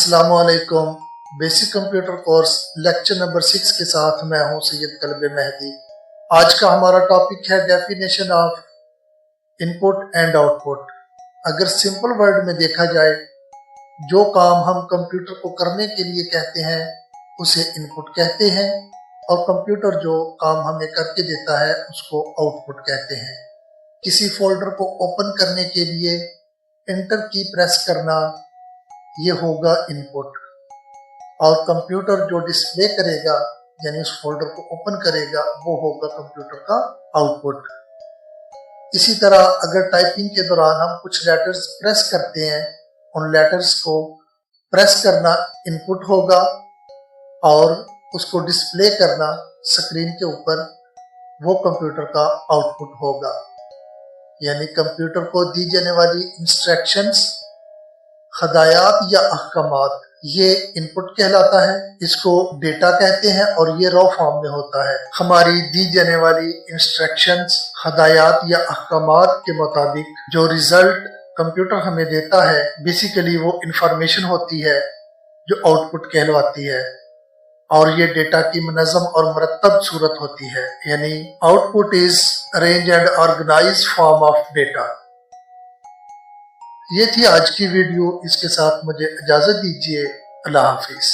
السلام علیکم۔ Basic computer course lecture number 6 کے ساتھ میں ہوں سید طلب مہدی۔ آج کا ہمارا ٹاپک ہے definition of in put and out put. اگر سمپل ورڈ میں دیکھا جائے، جو کام ہم کمپیوٹر کو کرنے کے لیے کہتے ہیں اسے ان پٹ کہتے ہیں، اور کمپیوٹر جو کام ہمیں کر کے دیتا ہے اس کو آؤٹ پٹ کہتے ہیں۔ کسی فولڈر کو اوپن کرنے کے لیے انٹر کی پریس کرنا یہ ہوگا ان پٹ، اور کمپیوٹر جو ڈسپلے کرے گا یعنی اس فولڈر کو اوپن کرے گا وہ ہوگا کمپیوٹر کا آؤٹ پٹ۔ اسی طرح اگر ٹائپنگ کے دوران ہم کچھ لیٹرز پریس کرتے ہیں، ان لیٹرز کو پریس کرنا ان پٹ ہوگا، اور اس کو ڈسپلے کرنا سکرین کے اوپر وہ کمپیوٹر کا آؤٹ پٹ ہوگا۔ یعنی کمپیوٹر کو دی جانے والی انسٹرکشنز، ہدایات یا احکامات، یہ ان پٹ کہلاتا ہے۔ اس کو ڈیٹا کہتے ہیں اور یہ رو فارم میں ہوتا ہے۔ ہماری دی جانے والی انسٹرکشنز، ہدایات یا احکامات کے مطابق جو ریزلٹ کمپیوٹر ہمیں دیتا ہے بیسیکلی وہ انفارمیشن ہوتی ہے جو آؤٹ پٹ کہلواتی ہے، اور یہ ڈیٹا کی منظم اور مرتب صورت ہوتی ہے۔ یعنی output is arrange and organize form of data. یہ تھی آج کی ویڈیو، اس کے ساتھ مجھے اجازت دیجیے۔ اللہ حافظ۔